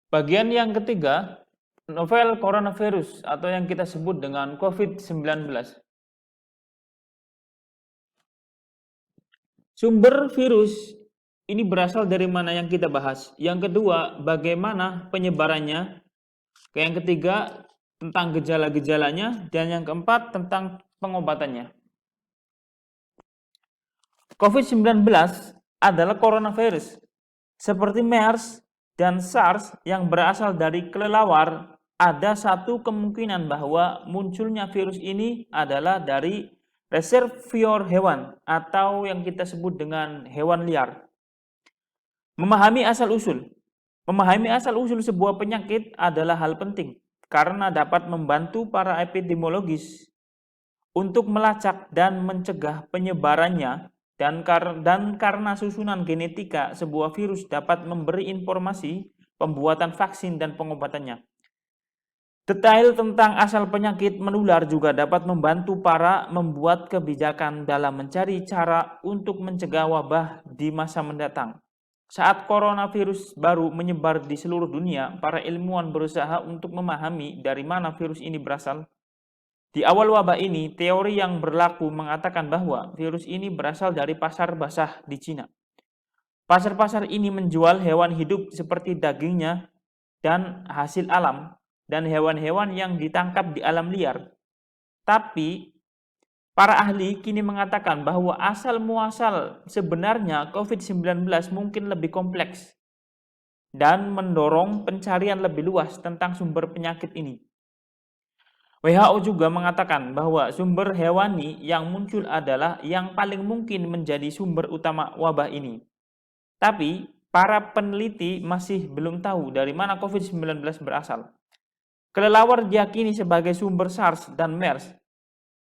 Bagian yang ketiga, novel coronavirus atau yang kita sebut dengan COVID-19. Sumber virus ini berasal dari mana yang kita bahas. Yang kedua, bagaimana penyebarannya. Yang ketiga, tentang gejala-gejalanya. Dan yang keempat, tentang pengobatannya. COVID-19 adalah coronavirus. Seperti MERS dan SARS yang berasal dari kelelawar, ada satu kemungkinan bahwa munculnya virus ini adalah dari reservoir hewan atau yang kita sebut dengan hewan liar. Memahami asal-usul. Memahami asal-usul sebuah penyakit adalah hal penting karena dapat membantu para epidemiologis untuk melacak dan mencegah penyebarannya dan karena susunan genetika sebuah virus dapat memberi informasi pembuatan vaksin dan pengobatannya. Detail tentang asal penyakit menular juga dapat membantu para membuat kebijakan dalam mencari cara untuk mencegah wabah di masa mendatang. Saat coronavirus baru menyebar di seluruh dunia, para ilmuwan berusaha untuk memahami dari mana virus ini berasal. Di awal wabah ini, teori yang berlaku mengatakan bahwa virus ini berasal dari pasar basah di Cina. Pasar-pasar ini menjual hewan hidup seperti dagingnya dan hasil alam, dan hewan-hewan yang ditangkap di alam liar. Tapi, para ahli kini mengatakan bahwa asal-muasal sebenarnya COVID-19 mungkin lebih kompleks dan mendorong pencarian lebih luas tentang sumber penyakit ini. WHO juga mengatakan bahwa sumber hewani yang muncul adalah yang paling mungkin menjadi sumber utama wabah ini. Tapi, para peneliti masih belum tahu dari mana COVID-19 berasal. Kelelawar diyakini sebagai sumber SARS dan MERS.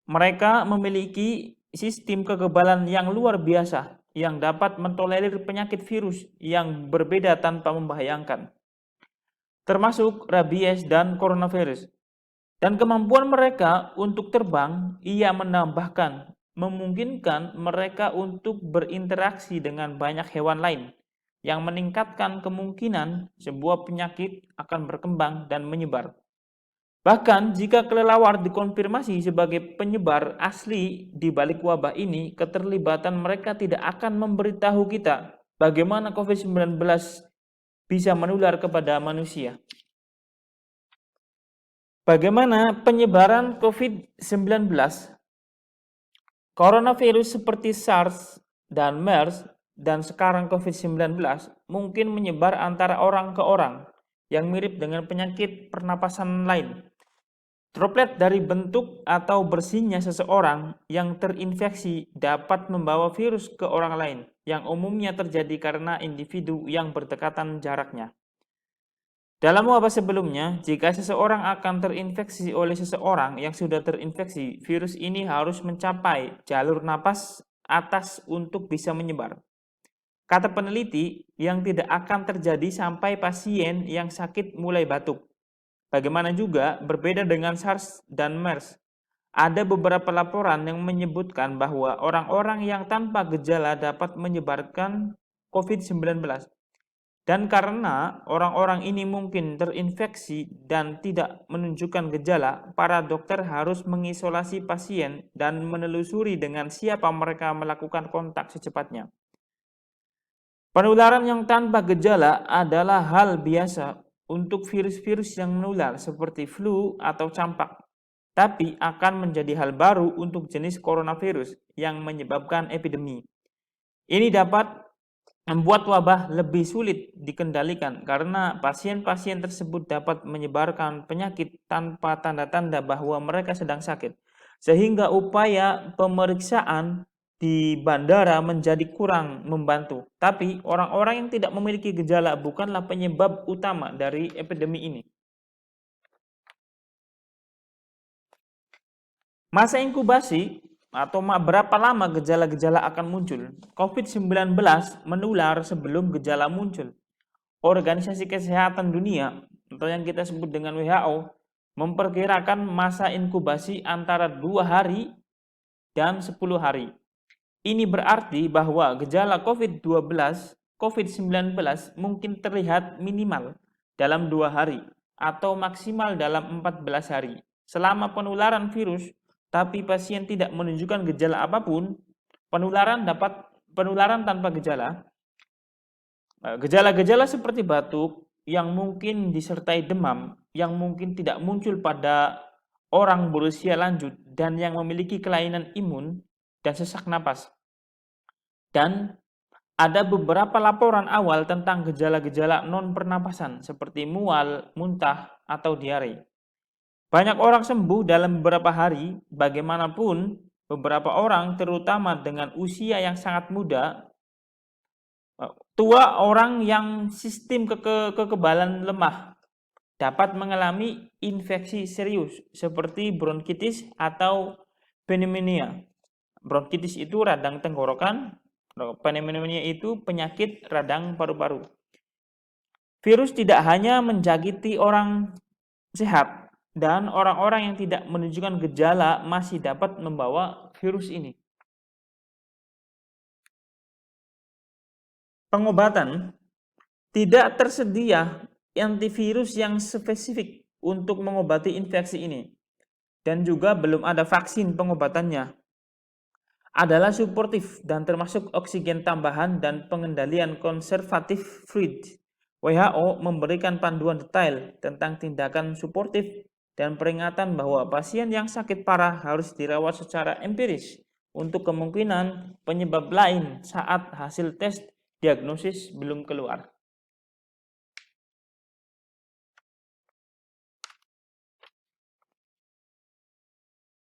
Mereka memiliki sistem kekebalan yang luar biasa yang dapat mentolerir penyakit virus yang berbeda tanpa membahayakan, termasuk rabies dan coronavirus. Dan kemampuan mereka untuk terbang, ia menambahkan, memungkinkan mereka untuk berinteraksi dengan banyak hewan lain, yang meningkatkan kemungkinan sebuah penyakit akan berkembang dan menyebar. Bahkan jika kelelawar dikonfirmasi sebagai penyebar asli di balik wabah ini, keterlibatan mereka tidak akan memberitahu kita bagaimana COVID-19 bisa menular kepada manusia. Bagaimana penyebaran COVID-19? Coronavirus seperti SARS dan MERS dan sekarang COVID-19 mungkin menyebar antara orang ke orang yang mirip dengan penyakit pernapasan lain. Droplet dari bentuk atau bersinnya seseorang yang terinfeksi dapat membawa virus ke orang lain, yang umumnya terjadi karena individu yang berdekatan jaraknya. Dalam wabah sebelumnya, jika seseorang akan terinfeksi oleh seseorang yang sudah terinfeksi, virus ini harus mencapai jalur napas atas untuk bisa menyebar. Kata peneliti, yang tidak akan terjadi sampai pasien yang sakit mulai batuk. Bagaimana juga berbeda dengan SARS dan MERS. Ada beberapa laporan yang menyebutkan bahwa orang-orang yang tanpa gejala dapat menyebarkan COVID-19. Dan karena orang-orang ini mungkin terinfeksi dan tidak menunjukkan gejala, para dokter harus mengisolasi pasien dan menelusuri dengan siapa mereka melakukan kontak secepatnya. Penularan yang tanpa gejala adalah hal biasa untuk virus-virus yang menular seperti flu atau campak, tapi akan menjadi hal baru untuk jenis coronavirus yang menyebabkan epidemi. Ini dapat membuat wabah lebih sulit dikendalikan karena pasien-pasien tersebut dapat menyebarkan penyakit tanpa tanda-tanda bahwa mereka sedang sakit, sehingga upaya pemeriksaan di bandara menjadi kurang membantu. Tapi orang-orang yang tidak memiliki gejala bukanlah penyebab utama dari epidemi ini. Masa inkubasi atau berapa lama gejala-gejala akan muncul? COVID-19 menular sebelum gejala muncul. Organisasi Kesehatan Dunia atau yang kita sebut dengan WHO memperkirakan masa inkubasi antara 2 hari dan 10 hari. Ini berarti bahwa gejala COVID-19 mungkin terlihat minimal dalam 2 hari atau maksimal dalam 14 hari. Selama penularan virus, tapi pasien tidak menunjukkan gejala apapun, penularan tanpa gejala. Gejala-gejala seperti batuk yang mungkin disertai demam, yang mungkin tidak muncul pada orang berusia lanjut dan yang memiliki kelainan imun dan sesak napas. Dan ada beberapa laporan awal tentang gejala-gejala non-pernapasan seperti mual, muntah, atau diare. Banyak orang sembuh dalam beberapa hari, bagaimanapun beberapa orang terutama dengan usia yang sangat muda, tua, orang yang sistem kekebalan lemah dapat mengalami infeksi serius seperti bronkitis atau pneumonia. Bronkitis itu radang tenggorokan, pneumonia itu penyakit radang paru-paru. Virus tidak hanya menjangkiti orang sehat, dan orang-orang yang tidak menunjukkan gejala masih dapat membawa virus ini. Pengobatan: tidak tersedia antivirus yang spesifik untuk mengobati infeksi ini, dan juga belum ada vaksin pengobatannya. Adalah suportif dan termasuk oksigen tambahan dan pengendalian konservatif fluid. WHO memberikan panduan detail tentang tindakan suportif dan peringatan bahwa pasien yang sakit parah harus dirawat secara empiris untuk kemungkinan penyebab lain saat hasil tes diagnosis belum keluar.